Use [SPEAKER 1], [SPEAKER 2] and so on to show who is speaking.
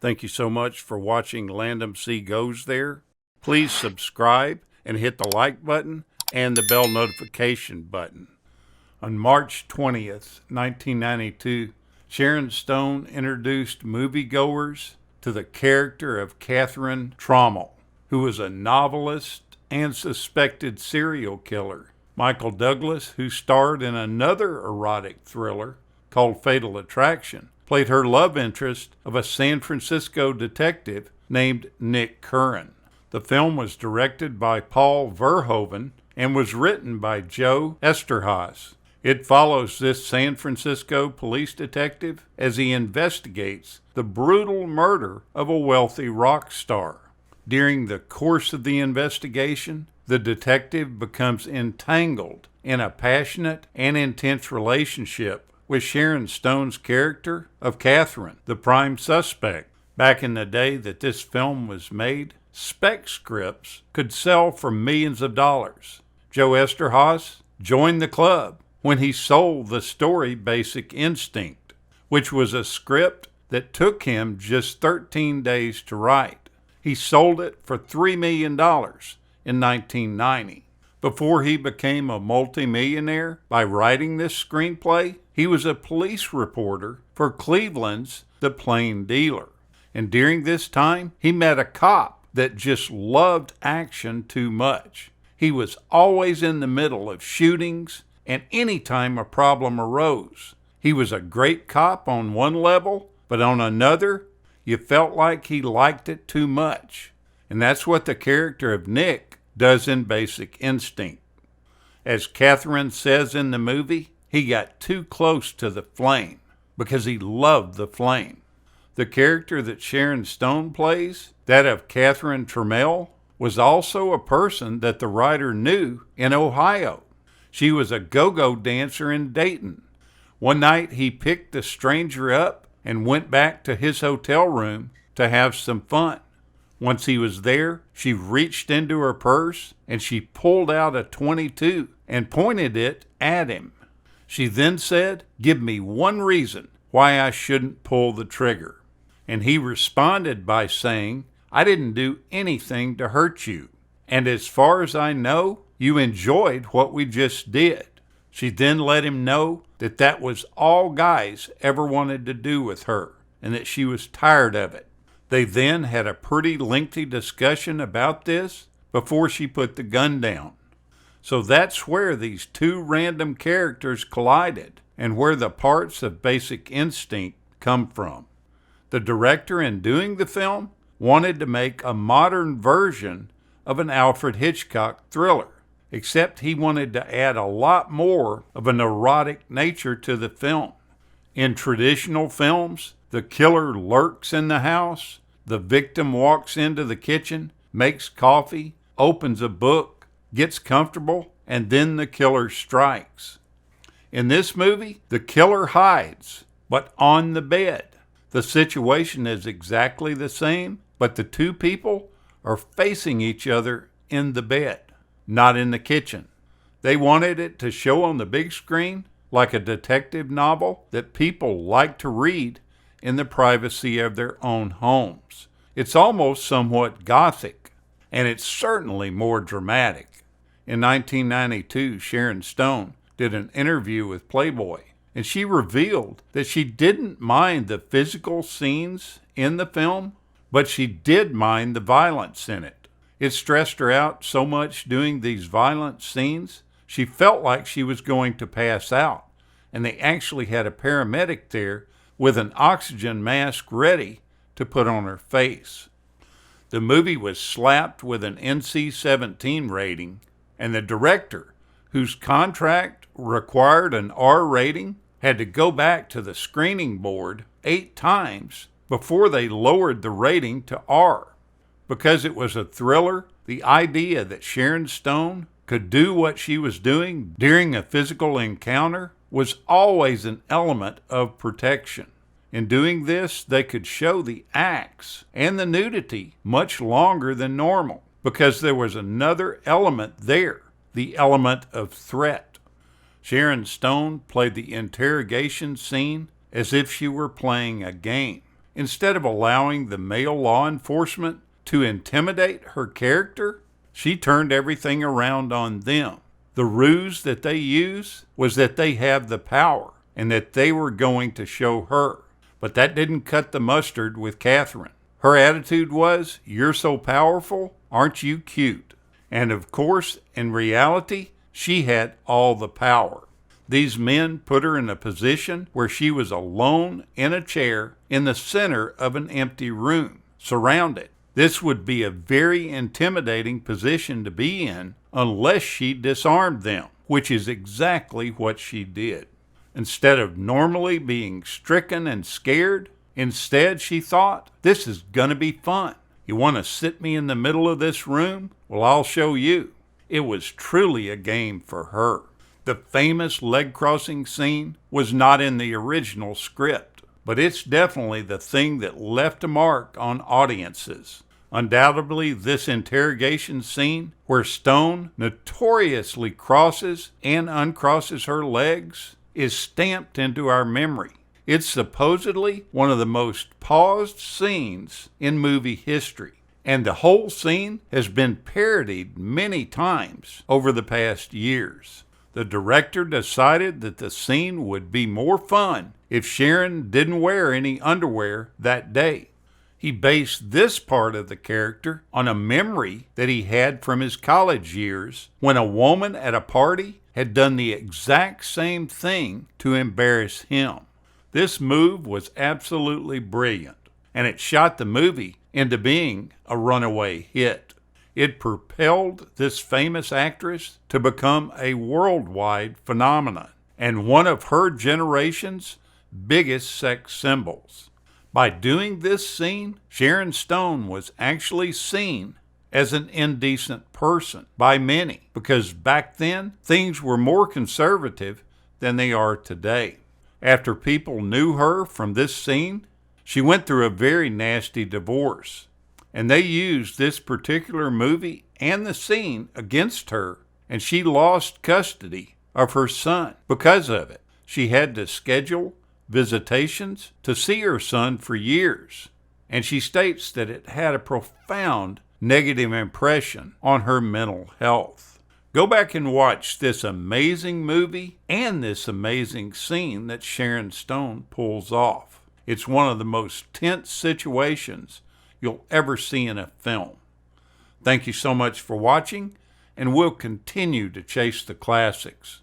[SPEAKER 1] Thank you so much for watching Landumc Goes There. Please subscribe and hit the like button and the bell notification button. On March 20th, 1992, Sharon Stone introduced moviegoers to the character of Catherine Trommel, who was a novelist and suspected serial killer. Michael Douglas, who starred in another erotic thriller called Fatal Attraction, played her love interest of a San Francisco detective named Nick Curran. The film was directed by Paul Verhoeven and was written by Joe Eszterhas. It follows this San Francisco police detective as he investigates the brutal murder of a wealthy rock star. During the course of the investigation, the detective becomes entangled in a passionate and intense relationship with Sharon Stone's character of Catherine, the prime suspect. Back in the day that this film was made, spec scripts could sell for millions of dollars. Joe Eszterhas joined the club when he sold the story Basic Instinct, which was a script that took him just 13 days to write. He sold it for $3 million in 1990. Before he became a multimillionaire by writing this screenplay, he was a police reporter for Cleveland's The Plain Dealer. And during this time, he met a cop that just loved action too much. He was always in the middle of shootings, and any time a problem arose. He was a great cop on one level, but on another, you felt like he liked it too much. And that's what the character of Nick does in Basic Instinct. As Catherine says in the movie, he got too close to the flame because he loved the flame. The character that Sharon Stone plays, that of Catherine Trommel, was also a person that the writer knew in Ohio. She was a go-go dancer in Dayton. One night he picked the stranger up and went back to his hotel room to have some fun. Once he was there, she reached into her purse and she pulled out a .22 and pointed it at him. She then said, "Give me one reason why I shouldn't pull the trigger." And he responded by saying, "I didn't do anything to hurt you. And as far as I know, you enjoyed what we just did." She then let him know that that was all guys ever wanted to do with her and that she was tired of it. They then had a pretty lengthy discussion about this before she put the gun down. So that's where these two random characters collided and where the parts of Basic Instinct come from. The director, in doing the film, wanted to make a modern version of an Alfred Hitchcock thriller, except he wanted to add a lot more of an erotic nature to the film. In traditional films, the killer lurks in the house, the victim walks into the kitchen, makes coffee, opens a book, gets comfortable, and then the killer strikes. In this movie, the killer hides, but on the bed. The situation is exactly the same, but the two people are facing each other in the bed, not in the kitchen. They wanted it to show on the big screen like a detective novel that people like to read in the privacy of their own homes. It's almost somewhat gothic, and it's certainly more dramatic. In 1992, Sharon Stone did an interview with Playboy, and she revealed that she didn't mind the physical scenes in the film, but she did mind the violence in it. It stressed her out so much doing these violent scenes, she felt like she was going to pass out, and they actually had a paramedic there with an oxygen mask ready to put on her face. The movie was slapped with an NC-17 rating, and the director, whose contract required an R rating, had to go back to the screening board 8 times before they lowered the rating to R. Because it was a thriller, the idea that Sharon Stone could do what she was doing during a physical encounter was always an element of protection. In doing this, they could show the acts and the nudity much longer than normal because there was another element there, the element of threat. Sharon Stone played the interrogation scene as if she were playing a game. instead of allowing the male law enforcement to intimidate her character, she turned everything around on them. The ruse that they use was that they have the power and that they were going to show her. But that didn't cut the mustard with Catherine. Her attitude was, "You're so powerful, aren't you cute?" And of course, in reality, she had all the power. These men put her in a position where she was alone in a chair in the center of an empty room, surrounded. This would be a very intimidating position to be in unless she disarmed them, which is exactly what she did. Instead of normally being stricken and scared, instead she thought, "This is gonna be fun. You want to sit me in the middle of this room? Well, I'll show you." It was truly a game for her. The famous leg crossing scene was not in the original script, but it's definitely the thing that left a mark on audiences. Undoubtedly, this interrogation scene, where Stone notoriously crosses and uncrosses her legs, is stamped into our memory. It's supposedly one of the most paused scenes in movie history, and the whole scene has been parodied many times over the past years. The director decided that the scene would be more fun if Sharon didn't wear any underwear that day. He based this part of the character on a memory that he had from his college years when a woman at a party had done the exact same thing to embarrass him. This move was absolutely brilliant, and it shot the movie into being a runaway hit. It propelled this famous actress to become a worldwide phenomenon and one of her generation's biggest sex symbols. By doing this scene, Sharon Stone was actually seen as an indecent person by many, because back then things were more conservative than they are today. After people knew her from this scene, she went through a very nasty divorce, and they used this particular movie and the scene against her, and she lost custody of her son because of it. She had to schedule visitations to see her son for years, and she states that it had a profound negative impression on her mental health. Go back and watch this amazing movie and this amazing scene that Sharon Stone pulls off. It's one of the most tense situations you'll ever see in a film. Thank you so much for watching, and we'll continue to chase the classics.